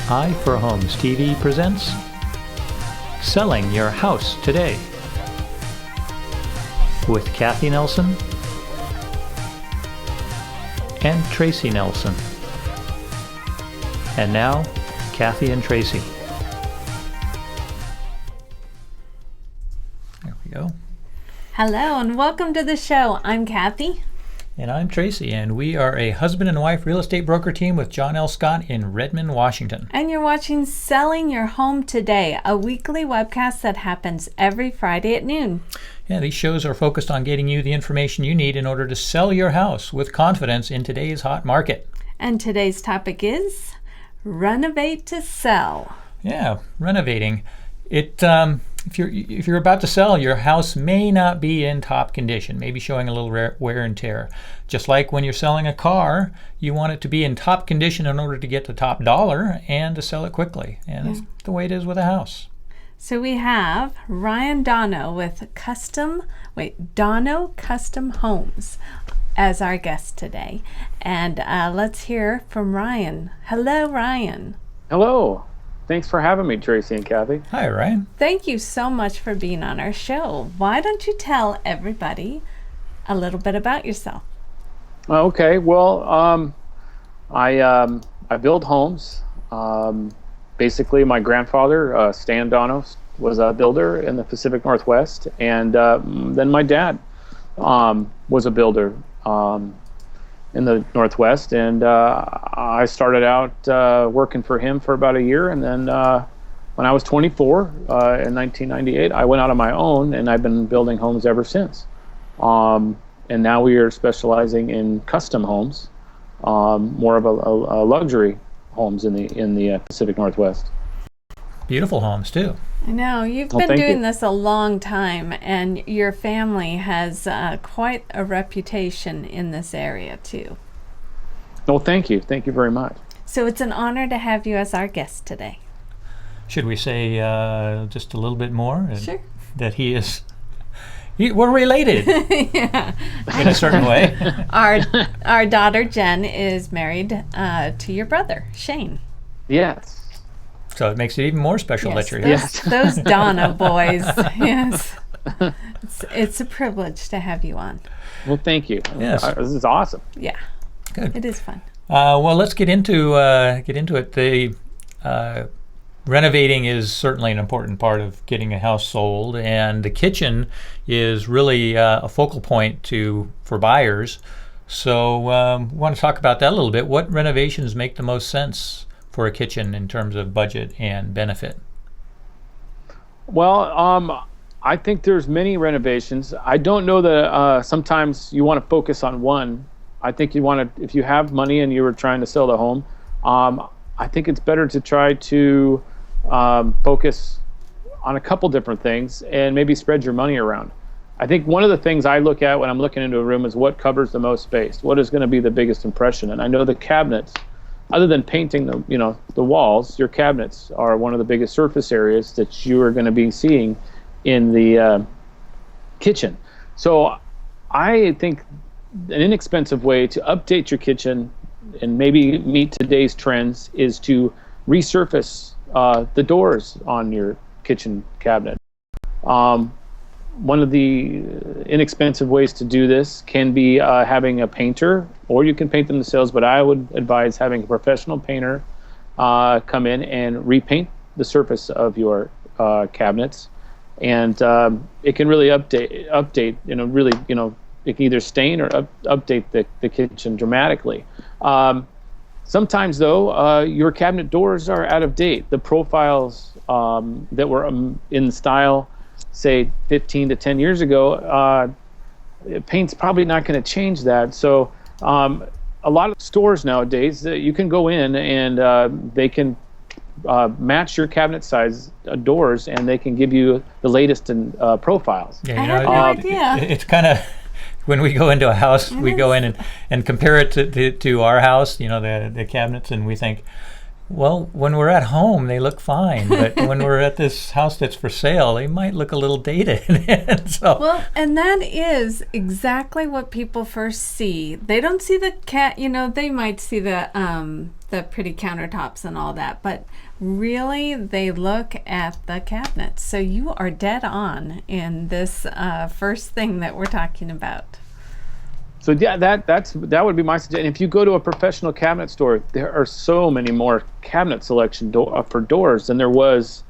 I for Homes TV presents Selling Your House Today with Kathy Nelson and Tracy Nelson. And now, Kathy and Tracy. There we go. Hello and welcome to the show. I'm Kathy. And I'm Tracy, and we are a husband and wife real estate broker team with John L. Scott in Redmond, Washington. And you're watching Selling Your Home Today, a weekly webcast that happens every Friday at noon. Yeah, these shows are focused on getting you the information you need in order to sell your house with confidence in today's hot market. And today's topic is Renovate to Sell. Yeah, renovating. If you're about to sell, your house may not be in top condition, maybe showing a little wear and tear. Just like when you're selling a car, you want it to be in top condition in order to get the top dollar and to sell it quickly. And that's the way it is with a house. So we have Ryan Donogh with Donogh Custom Homes as our guest today. And let's hear from Ryan. Hello, Ryan. Hello. Thanks for having me, Tracy and Kathy. Hi, Ryan. Thank you so much for being on our show. Why don't you tell everybody a little bit about yourself? Okay. Well, I build homes. Basically, my grandfather, Stan Donogh, was a builder in the Pacific Northwest, and then my dad was a builder in the Northwest, and I started out working for him for about a year, and then when I was 24 in 1998, I went out on my own, and I've been building homes ever since. And now we are specializing in custom homes, more of a luxury homes in the Pacific Northwest. Beautiful homes too. I know, you've been doing this a long time, and your family has quite a reputation in this area too. Well, thank you. Thank you very much. So it's an honor to have you as our guest today. Should we say just a little bit more? Sure. That we're related. Yeah. In a certain way. Our daughter Jen is married to your brother, Shane. Yes. So it makes it even more special that you're here. Those Donogh boys. Yes. It's a privilege to have you on. Well, thank you. Yes. This is awesome. Yeah. Good. It is fun. Well, let's get into it. The renovating is certainly an important part of getting a house sold, and the kitchen is really a focal point for buyers. So we want to talk about that a little bit. What renovations make the most sense for a kitchen in terms of budget and benefit? Well, I think there's many renovations. I don't know that sometimes you want to focus on one. I think you want to, if you have money and you were trying to sell the home, I think it's better to try to focus on a couple different things and maybe spread your money around. I think one of the things I look at when I'm looking into a room is what covers the most space. What is going to be the biggest impression? And I know the cabinets, other than painting the walls, your cabinets are one of the biggest surface areas that you are going to be seeing in the kitchen. So I think an inexpensive way to update your kitchen and maybe meet today's trends is to resurface the doors on your kitchen cabinet. One of the inexpensive ways to do this can be having a painter, or you can paint them yourselves, but I would advise having a professional painter come in and repaint the surface of your cabinets. And it can really update, it can either stain or update the kitchen dramatically. Sometimes, though, your cabinet doors are out of date. The profiles that were in style, say 15 to 10 years ago, paint's probably not going to change that. So a lot of stores nowadays, you can go in and they can match your cabinet size doors, and they can give you the latest in profiles. Yeah, I had no idea. It's kind of, when we go into a house, we go in and compare it to our house, the cabinets, and we think, well, when we're at home, they look fine, but when we're at this house that's for sale, they might look a little dated. Well, and that is exactly what people first see. They don't see the cat, they might see the the pretty countertops and all that, but really they look at the cabinets. So you are dead on in this first thing that we're talking about. So yeah, that would be my suggestion. If you go to a professional cabinet store, there are so many more cabinet selection for doors than there was,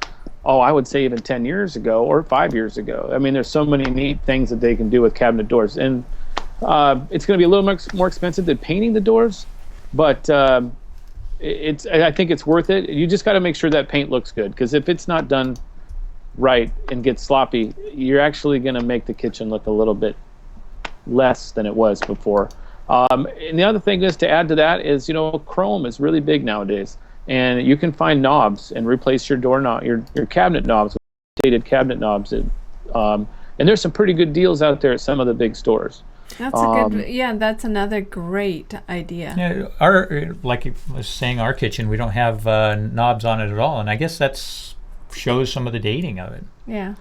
I would say even 10 years ago or 5 years ago. I mean, there's so many neat things that they can do with cabinet doors, and it's going to be a little more expensive than painting the doors, but I think it's worth it. You just got to make sure that paint looks good, because if it's not done right and gets sloppy, you're actually going to make the kitchen look a little bit less than it was before. And the other thing is, to add to that is, chrome is really big nowadays, and you can find knobs and replace your your cabinet knobs with dated cabinet knobs, and there's some pretty good deals out there at some of the big stores. That's a good, that's another great idea. Yeah, like I was saying, our kitchen, we don't have knobs on it at all, and I guess that shows some of the dating of it. Yeah.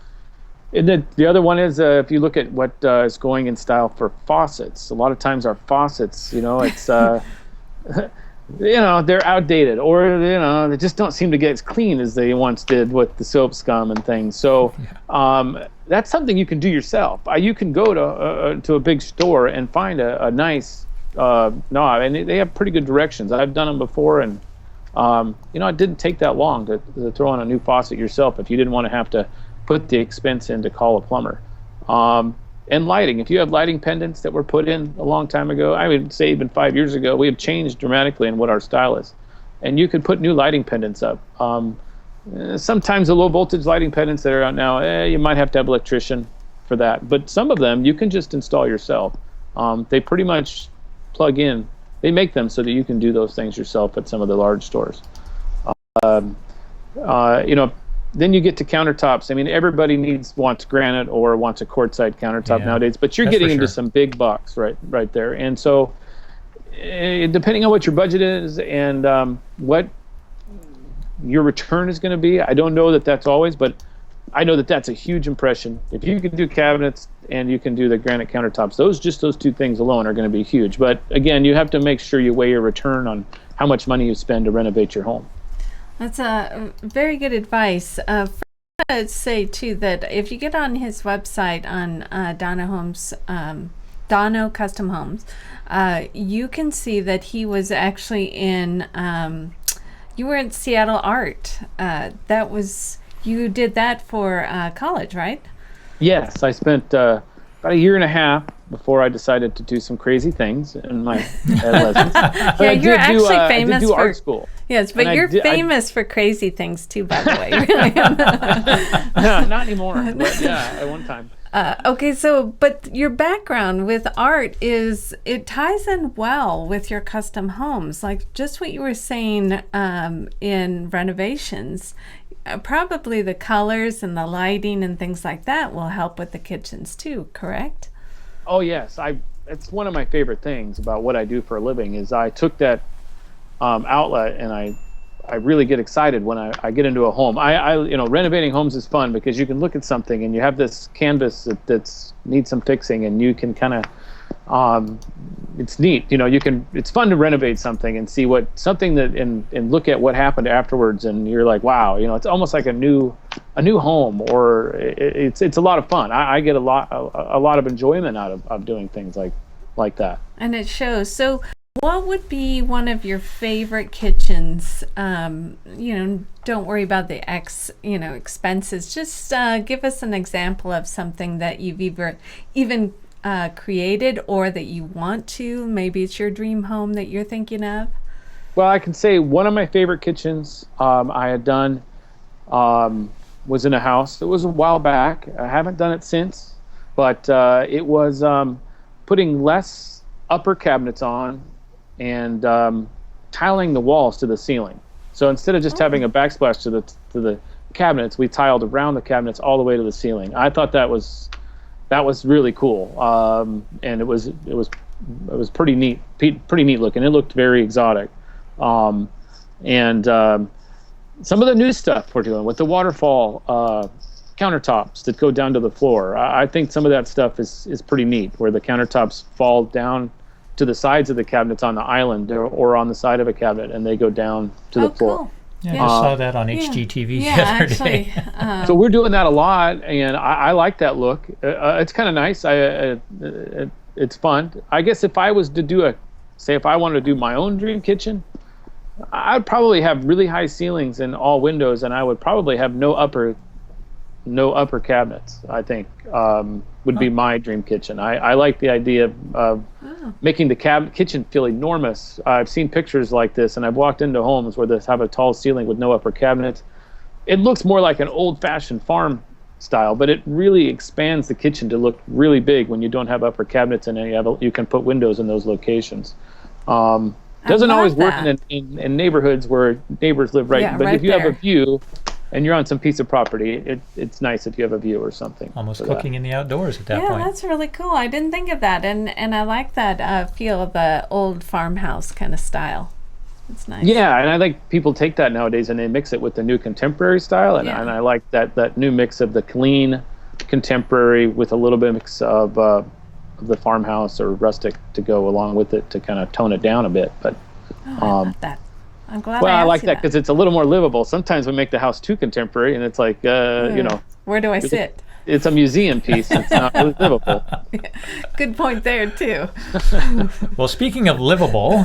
And then the other one is, if you look at what is going in style for faucets, a lot of times our faucets, it's they're outdated, or they just don't seem to get as clean as they once did with the soap scum and things. So that's something you can do yourself. You can go to a big store and find a nice knob, and they have pretty good directions. I've done them before, and it didn't take that long to throw on a new faucet yourself if you didn't want to have to put the expense in to call a plumber. And lighting. If you have lighting pendants that were put in a long time ago, I would say even 5 years ago, we have changed dramatically in what our style is. And you could put new lighting pendants up. Sometimes the low voltage lighting pendants that are out now, you might have to have an electrician for that. But some of them you can just install yourself. They pretty much plug in. They make them so that you can do those things yourself at some of the large stores. Then you get to countertops. I mean, everybody wants granite or wants a quartzite countertop nowadays, but you're getting into some big bucks right there. And so, depending on what your budget is and what your return is going to be, I don't know that that's always, but I know that that's a huge impression. If you can do cabinets and you can do the granite countertops, those two things alone are going to be huge. But again, you have to make sure you weigh your return on how much money you spend to renovate your home. That's a very good advice. I'd say too that if you get on his website on Donogh Custom Homes, you can see that he was actually in. You were in Seattle Art. You did that for college, right? Yes, I spent about a year and a half before I decided to do some crazy things in my lessons. But you're actually famous for for art school. Yes, but you're famous for crazy things too, by the way. Really. No, not anymore. But yeah, at one time. Okay, but your background with art it ties in well with your custom homes, like just what you were saying in renovations. Probably the colors and the lighting and things like that will help with the kitchens too, correct? Oh yes, it's one of my favorite things about what I do for a living is I took that outlet and I really get excited when I get into a home. Renovating homes is fun because you can look at something and you have this canvas that's needs some fixing, and you can kind of it's neat. It's fun to renovate something and see and look at what happened afterwards, and you're like, wow, it's almost like a new home, or it's a lot of fun. I get a lot of enjoyment out of doing things like that. And it shows. So what would be one of your favorite kitchens? Don't worry about the expenses. Just give us an example of something that you've even created or that you want to. Maybe it's your dream home that you're thinking of. Well, I can say one of my favorite kitchens I had done was in a house. It was a while back. I haven't done it since, but it was putting less upper cabinets on and tiling the walls to the ceiling. So instead of just having a backsplash to the cabinets, we tiled around the cabinets all the way to the ceiling. I thought that was really cool, and it was pretty neat looking. It looked very exotic, and some of the new stuff we're doing with the waterfall countertops that go down to the floor. I think some of that stuff is pretty neat, where the countertops fall down to the sides of the cabinets on the island or on the side of a cabinet, and they go down to the floor. Cool. Yeah, I just saw that on HGTV the Yeah, other actually. day. So we're doing that a lot, and I like that look. It's kind of nice. It's fun. I guess if I was to if I wanted to do my own dream kitchen, I'd probably have really high ceilings and all windows, and I would probably have no upper cabinets. I think would be my dream kitchen. I like the idea of making the kitchen feel enormous. I've seen pictures like this, and I've walked into homes where they have a tall ceiling with no upper cabinets. It looks more like an old-fashioned farm style, but it really expands the kitchen to look really big when you don't have upper cabinets, and you can put windows in those locations. Doesn't always work in neighborhoods where neighbors live but right if you have there. a view and you're on some piece of property, it's nice if you have a view or something. Almost cooking in the outdoors at that Yeah, point. that's really cool. I didn't think of that, and I like that feel of the old farmhouse kind of style. It's nice. Yeah, and I think people take that nowadays and they mix it with the new contemporary style, and I like that new mix of the clean contemporary with a little bit of mix of the farmhouse or rustic to go along with it to kind of tone it down a bit. But I love that. I'm glad. well, I like asked you that because it's a little more livable. Sometimes we make the house too contemporary, and it's like where do I sit? it's a museum piece. It's not really livable. Good point there too. Well, speaking of livable,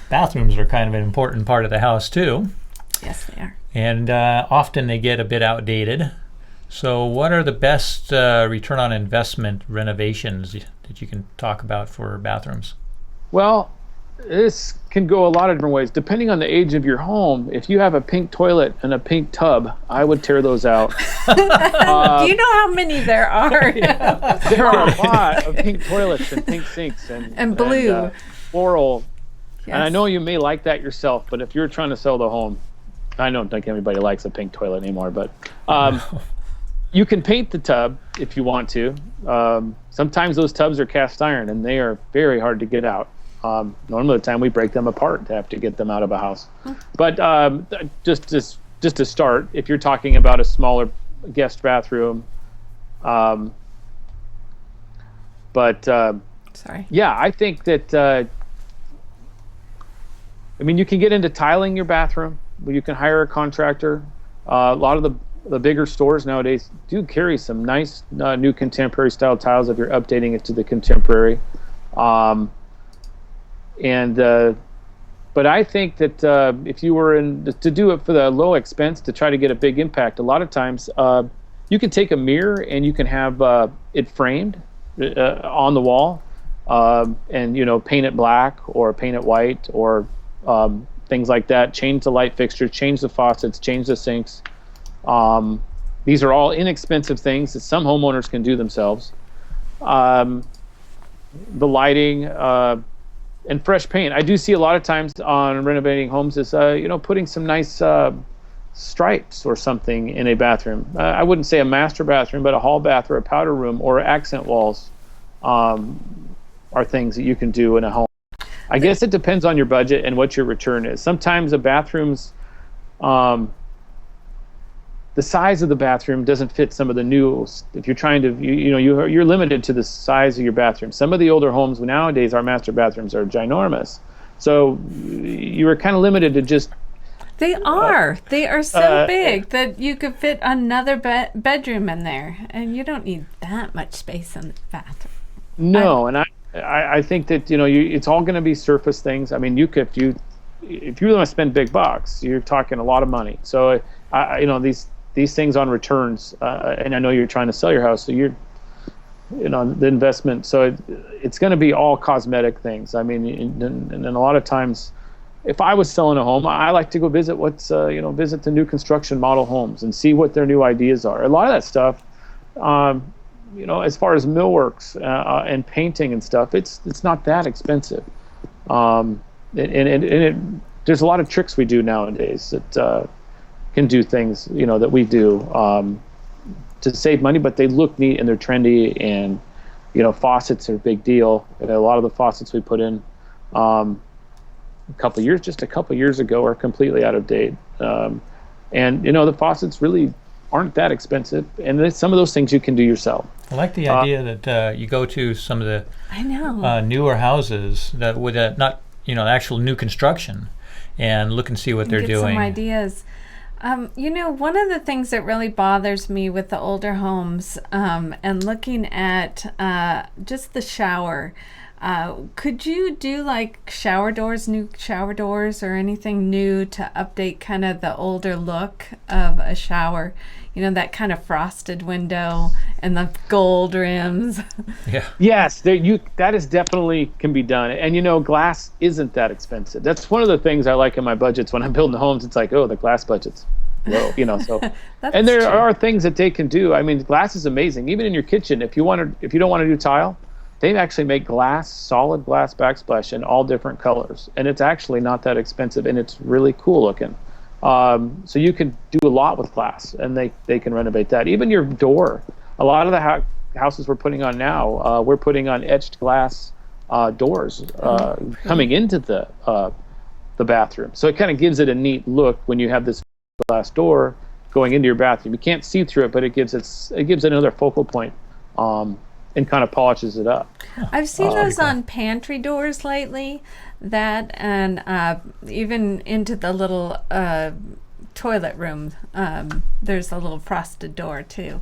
bathrooms are kind of an important part of the house too. Yes, they are. And often they get a bit outdated. So what are the best return on investment renovations that you can talk about for bathrooms? Well, this can go a lot of different ways. Depending on the age of your home, if you have a pink toilet and a pink tub, I would tear those out. Do you know how many there are? There are a lot of pink toilets and pink sinks And blue. and, floral. Yes. And I know you may like that yourself, but if you're trying to sell the home, I don't think anybody likes a pink toilet anymore, but you can paint the tub if you want to. Sometimes those tubs are cast iron, and they are very hard to get out. Normally the time we break them apart to have to get them out of a house. But just to start, if you're talking about a smaller guest bathroom, Sorry. yeah, I think that you can get into tiling your bathroom, but you can hire a contractor. A lot of the bigger stores nowadays do carry some nice new contemporary style tiles if you're updating it to the contemporary. But I think that if you were to do it for the low expense to try to get a big impact, a lot of times you can take a mirror and you can have it framed on the wall, and paint it black or paint it white or things like that. Change the light fixtures, change the faucets, change the sinks. These are all inexpensive things that some homeowners can do themselves. The lighting. And fresh paint. I do see a lot of times on renovating homes is, putting some nice stripes or something in a bathroom. I wouldn't say a master bathroom, but a hall bath or a powder room or accent walls are things that you can do in a home. I guess it depends on your budget and what your return is. Sometimes a bathroom's the size of the bathroom doesn't fit some of the new. If you're trying to, you're limited to the size of your bathroom. Some of the older homes nowadays, our master bathrooms are ginormous, so you are kind of limited to just. They are so big that you could fit another bedroom in there, and you don't need that much space in the bathroom. No, and I think that it's all going to be surface things. I mean, if you want to spend big bucks, you're talking a lot of money. So these things on returns, and I know you're trying to sell your house, so you're, the investment. So it's going to be all cosmetic things. I mean, and a lot of times, if I was selling a home, I like to go visit visit the new construction model homes and see what their new ideas are. A lot of that stuff, as far as millworks and painting and stuff, it's not that expensive. There's a lot of tricks we do nowadays that can do things that we do to save money, but they look neat and they're trendy, and faucets are a big deal. And a lot of the faucets we put in a couple years ago are completely out of date, and the faucets really aren't that expensive, and some of those things you can do yourself. I like the idea that you go to some of the I know. newer houses that with not actual new construction, and look and see what they're Get doing. some ideas. One of the things that really bothers me with the older homes, and looking at just the shower, could you do like new shower doors or anything new to update kind of the older look of a shower? That kind of frosted window and the gold rims. Yeah. Yes, that is definitely can be done. And glass isn't that expensive. That's one of the things I like in my budgets when I'm building homes. It's like, oh, the glass budget's low, so. And there are things that they can do. I mean, glass is amazing. Even in your kitchen, if you don't want to do tile, they actually make solid glass backsplash in all different colors, and it's actually not that expensive, and it's really cool looking. So you can do a lot with glass, and they can renovate that. Even your door. A lot of the houses we're putting on now, we're putting on etched glass doors coming into the bathroom. So it kind of gives it a neat look when you have this glass door going into your bathroom. You can't see through it, but it gives it another focal point, and kind of polishes it up. I've seen those on pantry doors lately. That and even into the little toilet room, there's a little frosted door too.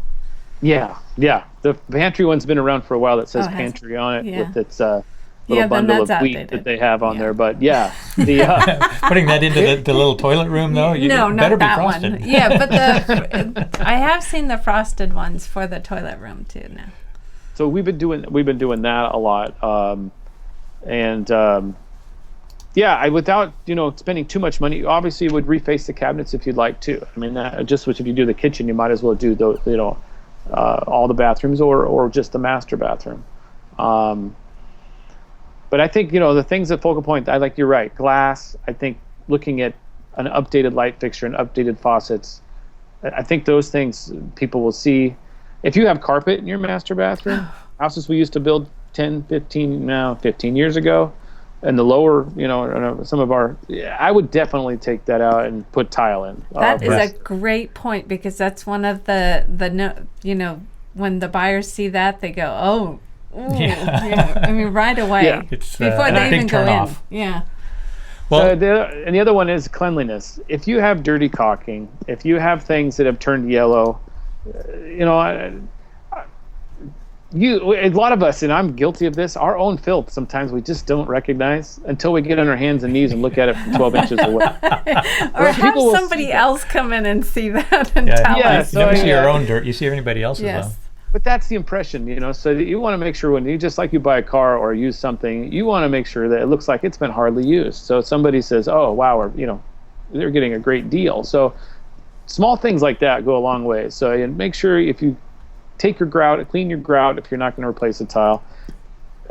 Yeah. The pantry one's been around for a while. That says pantry on it with its little bundle of wheat that they have on there. But the putting that into the little toilet room though. No, better not that be frosted. one. Yeah, but I have seen the frosted ones for the toilet room too now. So we've been doing that a lot, without spending too much money. Obviously, you would reface the cabinets if you'd like to. I mean, just if you do the kitchen, you might as well do all the bathrooms or just the master bathroom. But I think the things that focal point. You're right. Glass. I think looking at an updated light fixture and updated faucets. I think those things people will see. If you have carpet in your master bathroom, houses we used to build 15 years ago, and the lower, some of I would definitely take that out and put tile in. That is a great point, because that's one of the when the buyers see that, they go, oh, ooh, yeah. I mean, right away, It's, before they even go in. Off. Yeah. Well, and the other one is cleanliness. If you have dirty caulking, if you have things that have turned yellow, a lot of us, and I'm guilty of this, our own filth sometimes we just don't recognize until we get on our hands and knees and look at it from 12 inches away. Or have somebody else come in and see that and tell us. You never see your own dirt. You see everybody else's though. But that's the impression, so you want to make sure when you buy a car or use something, you want to make sure that it looks like it's been hardly used. So somebody says, oh, wow, or, they're getting a great deal. So small things like that go a long way. So make sure if you take your grout, clean your grout if you're not going to replace a tile.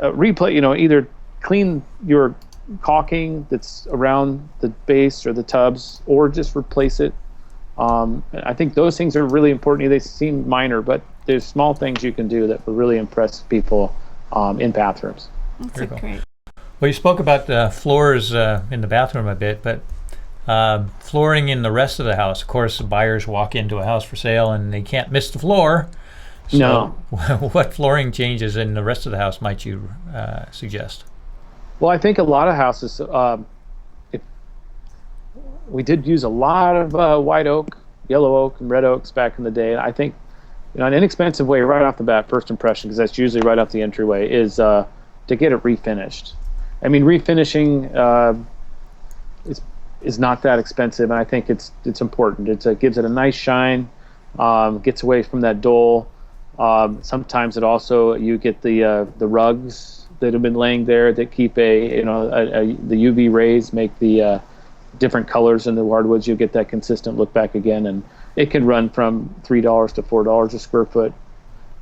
Either clean your caulking that's around the base or the tubs, or just replace it. I think those things are really important. They seem minor, but there's small things you can do that will really impress people in bathrooms. That's great. Well, you spoke about the floors in the bathroom a bit, but flooring in the rest of the house. Of course, the buyers walk into a house for sale and they can't miss the floor. So no. What flooring changes in the rest of the house might you suggest? Well, I think a lot of houses, we did use a lot of white oak, yellow oak, and red oaks back in the day. And I think an inexpensive way right off the bat, first impression, because that's usually right off the entryway, is to get it refinished. I mean, refinishing is not that expensive, and I think it's important. It gives it a nice shine, gets away from that dull. Sometimes you get the rugs that have been laying there that keep the UV rays make the different colors in the hardwoods. You get that consistent look back again, and it can run from $3 to $4 a square foot,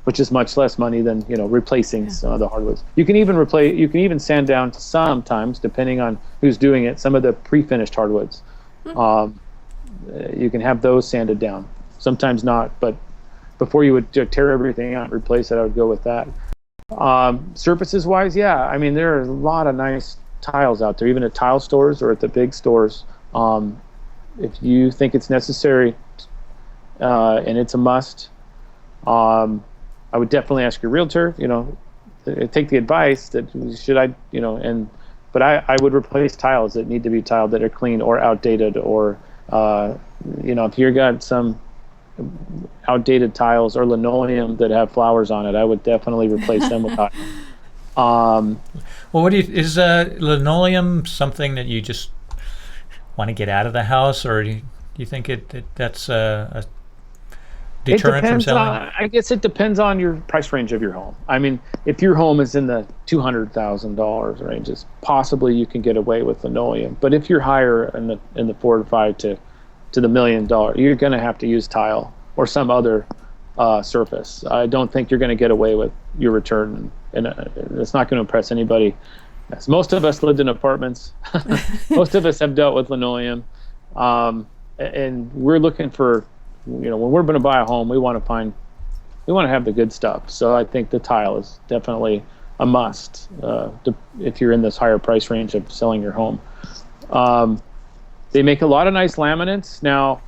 which is much less money than replacing some of the hardwoods. You can even sand down sometimes, depending on who's doing it, some of the pre-finished hardwoods. You can have those sanded down. Sometimes not, but before you would tear everything out and replace it, I would go with that. Surfaces wise, I mean, there are a lot of nice tiles out there, even at tile stores or at the big stores. If you think it's necessary and it's a must. I would definitely ask your realtor, take the advice that should I, but I would replace tiles that need to be tiled that are clean or outdated, or, if you've got some outdated tiles or linoleum that have flowers on it, I would definitely replace them with tile. Well, is linoleum something that you just want to get out of the house, or do you think that's a deterrent from selling? I guess it depends on your price range of your home. I mean, if your home is in the $200,000 ranges, possibly you can get away with linoleum. But if you're higher in the $4 to $5 to the $1 million, you're going to have to use tile or some other surface. I don't think you're going to get away with your return, and it's not going to impress anybody. Yes, most of us lived in apartments. Most of us have dealt with linoleum, and we're looking for, when we're going to buy a home, we want to have the good stuff. So I think the tile is definitely a must if you're in this higher price range of selling your home. They make a lot of nice laminates. Now,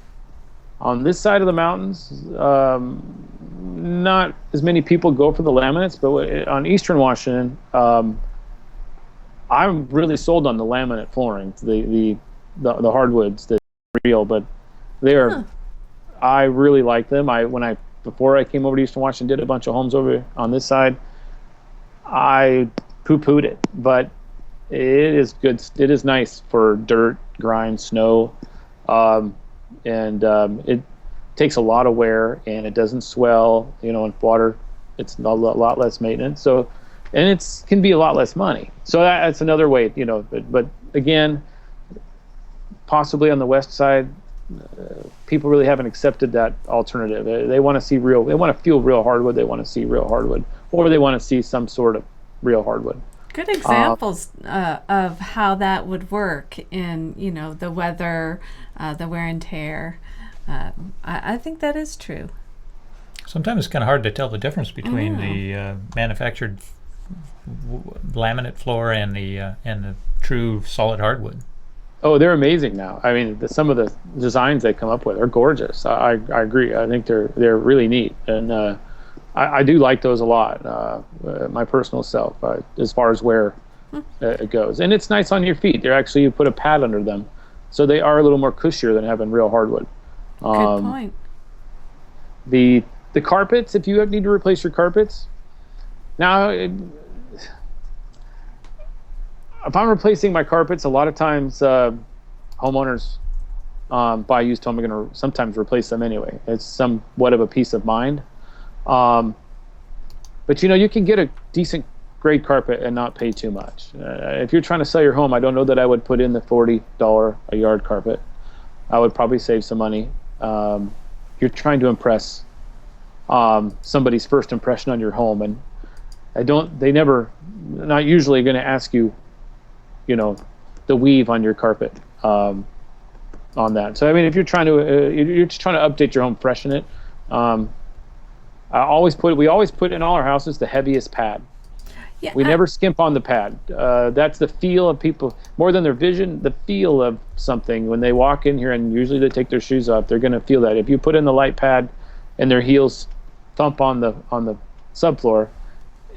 on this side of the mountains, not as many people go for the laminates, but on Eastern Washington, I'm really sold on the laminate flooring, the hardwoods that are real, but they are. I really like them. Before I came over to Eastern Washington, did a bunch of homes over on this side. I poo-pooed it, but it is good. It is nice for dirt, grind, snow, and it takes a lot of wear, and it doesn't swell. In water, it's a lot less maintenance. So, and it can be a lot less money. So that's another way. But again, possibly on the west side, people really haven't accepted that alternative. They want to see real. They want to feel real hardwood. They want to see real hardwood, or they want to see some sort of real hardwood. Good examples of how that would work in the weather, the wear and tear. I think that is true. Sometimes it's kind of hard to tell the difference between the manufactured laminate floor and the true solid hardwood. Oh, they're amazing now. I mean, some of the designs they come up with are gorgeous. I agree. I think they're really neat, and I do like those a lot. My personal self, as far as where it goes, and it's nice on your feet. You put a pad under them, so they are a little more cushier than having real hardwood. Good point. The carpets, if you need to replace your carpets, now. If I'm replacing my carpets, a lot of times homeowners buy used home are going to sometimes replace them anyway. It's somewhat of a peace of mind. But you can get a decent grade carpet and not pay too much. If you're trying to sell your home, I don't know that I would put in the $40 a yard carpet. I would probably save some money. You're trying to impress somebody's first impression on your home, and not usually going to ask you, the weave on your carpet on that. So I mean, if you're trying to update your home, freshen it. We always put in all our houses the heaviest pad. Yeah, we never skimp on the pad. That's the feel of people more than their vision. The feel of something when they walk in here, and usually they take their shoes off. They're going to feel that. If you put in the light pad, and their heels thump on the subfloor,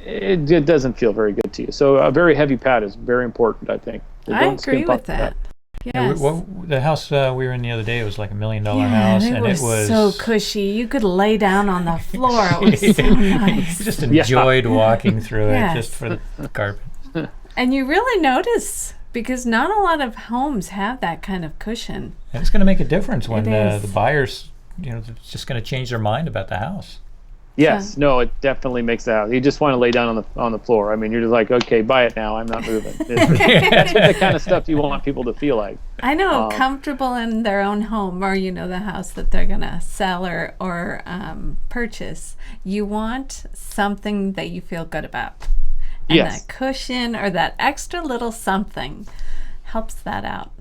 it doesn't feel very good to you. So a very heavy pad is very important, I think. I agree with that. Yes. The house we were in the other day, it was like $1 million house, and it was so cushy. You could lay down on the floor. It was so nice. You just enjoyed walking through it just for the carpet. And you really notice, because not a lot of homes have that kind of cushion. And it's going to make a difference when the buyers, they're just going to change their mind about the house. Yes, no, it definitely makes the house. You just want to lay down on the floor. I mean, you're just like, okay, buy it now. I'm not moving. That's the kind of stuff you want people to feel like. I know, comfortable in their own home, or the house that they're gonna sell or purchase. You want something that you feel good about, and that cushion or that extra little something helps that out.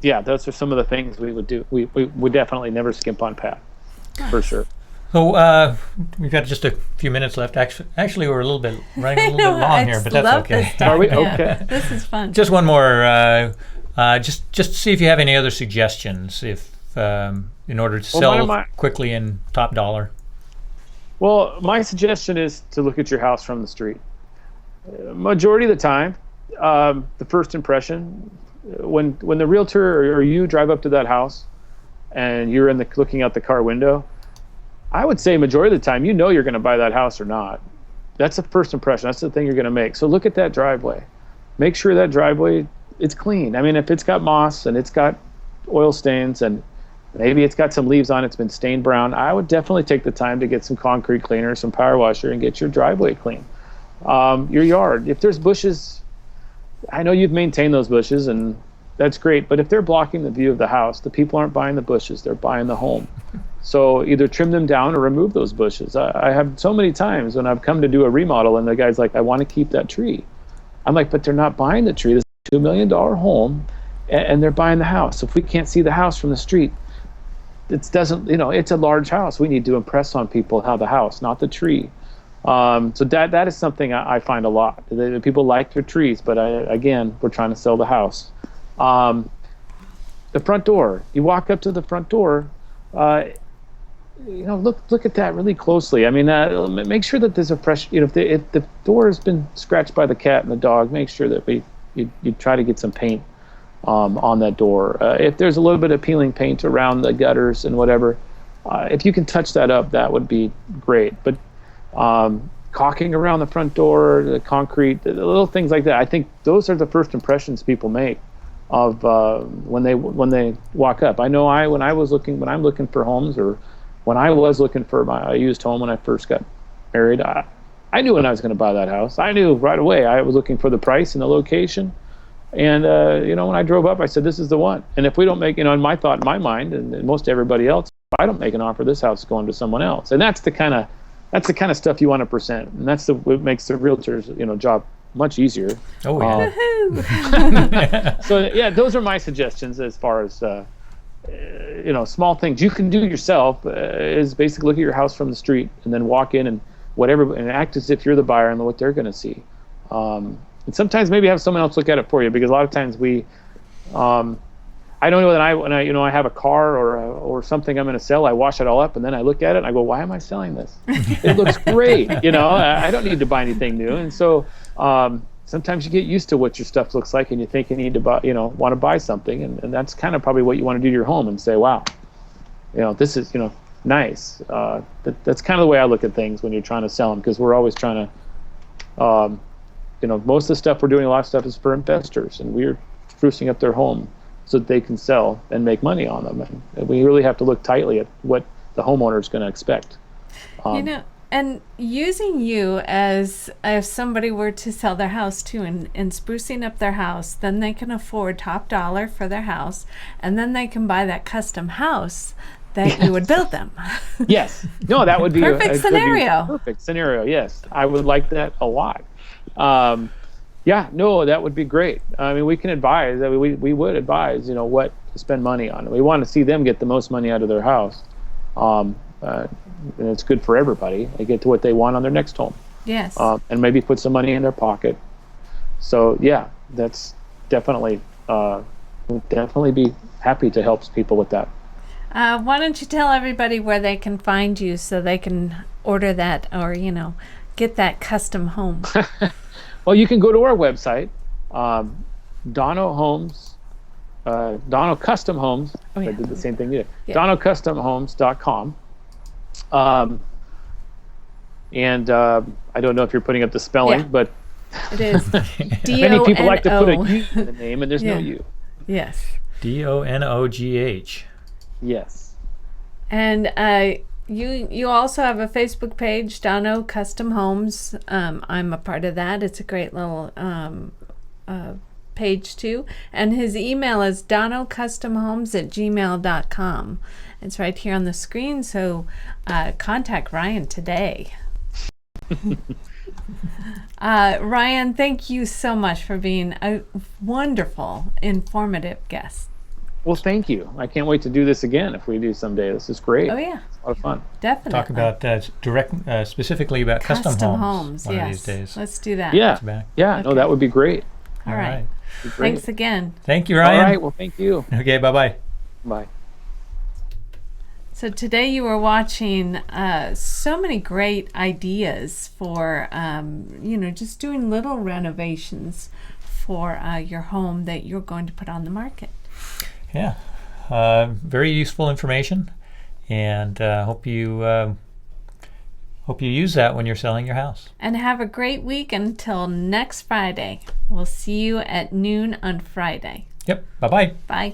Yeah, those are some of the things we would do. We would definitely never skimp on pad, for sure. So we've got just a few minutes left. Actually, we're running a little bit long here, but that's okay. Are we? Yeah. Okay. This is fun. Just one more, just to see if you have any other suggestions. If in order to Well, sell quickly and top dollar? Well, my suggestion is to look at your house from the street. Majority of the time, the first impression, when the realtor or you drive up to that house and you're looking out the car window, I would say majority of the time, you're going to buy that house or not. That's the first impression. That's the thing you're going to make. So look at that driveway. Make sure that driveway, it's clean. I mean, if it's got moss and it's got oil stains and maybe it's got some leaves on it, it's been stained brown, I would definitely take the time to get some concrete cleaner, some power washer, and get your driveway clean. Your yard, if there's bushes, I know you've maintained those bushes and that's great, but if they're blocking the view of the house, the people aren't buying the bushes, they're buying the home. So either trim them down or remove those bushes. I have so many times when I've come to do a remodel and the guy's like, I want to keep that tree. I'm like, but they're not buying the tree. This is a $2 million home and they're buying the house. If we can't see the house from the street, it's a large house. We need to impress on people how the house, not the tree. So that is something I find a lot. People like their trees, but again, we're trying to sell the house. The front door, you walk up to the front door, look at that really closely. I mean, make sure that there's a fresh, if the door has been scratched by the cat and the dog, make sure that you try to get some paint on that door. If there's a little bit of peeling paint around the gutters and whatever, if you can touch that up, that would be great. But caulking around the front door, the concrete, the little things like that, I think those are the first impressions people make of when they walk up. I know when I'm looking for homes, or when I was looking for my used home when I first got married, I knew when I was going to buy that house. I knew right away. I was looking for the price and the location. And, when I drove up, I said, this is the one. And if we don't make, in my mind, and most everybody else, if I don't make an offer, this house is going to someone else. And that's the kind of stuff you want to present. And that's what makes the realtor's, job much easier. Oh, yeah. So, yeah, those are my suggestions as far as, small things you can do yourself is basically look at your house from the street and then walk in and act as if you're the buyer and what they're going to see. And sometimes maybe have someone else look at it for you, because a lot of times I don't know that when I have a car or something I'm going to sell, I wash it all up and then I look at it and I go, why am I selling this? It looks great. I don't need to buy anything new. And so sometimes you get used to what your stuff looks like and you think you need to buy, want to buy something. And that's kind of probably what you want to do to your home and say, wow, this is, nice. That's kind of the way I look at things when you're trying to sell them, because we're always trying to, most of the stuff we're doing, a lot of stuff is for investors, and we're sprucing up their home so that they can sell and make money on them. And we really have to look tightly at what the homeowner is going to expect. And using you as if somebody were to sell their house too, and sprucing up their house, then they can afford top dollar for their house, and then they can buy that custom house that you would build them. Yes. No, that would be perfect scenario. Perfect scenario. Yes, I would like that a lot. That would be great. I mean, we can advise. We would advise, what to spend money on. We want to see them get the most money out of their house. And it's good for everybody. They get to what they want on their next home. Yes. And maybe put some money in their pocket. So yeah, that's definitely, we'll definitely be happy to help people with that. Why don't you tell everybody where they can find you so they can order that or, get that custom home? Well, you can go to our website, Donogh Homes, Donogh Custom Homes. Oh, yeah. I did the same thing you did. Yeah. DonoghCustomHomes.com. And I don't know if you're putting up the spelling, but it is. Many people like to put a U in the name, and there's no U. Yes. DONOGH. Yes. And you also have a Facebook page, Donogh Custom Homes. I'm a part of that. It's a great little page too. And his email is donoghcustomhomes@gmail.com. It's right here on the screen, so contact Ryan today. Ryan, thank you so much for being a wonderful, informative guest. Well, thank you. I can't wait to do this again if we do someday. This is great. Oh, yeah. It's a lot of fun. Definitely. Talk about specifically about custom homes one of these days. Let's do that. Yeah. Yeah. Okay. No, that would be great. All right. Thanks again. Thank you, Ryan. All right. Well, thank you. Okay. Bye-bye. Bye. So today you were watching so many great ideas for, just doing little renovations for your home that you're going to put on the market. Yeah, very useful information, and hope you use that when you're selling your house. And have a great week until next Friday. We'll see you at noon on Friday. Yep. Bye-bye. Bye.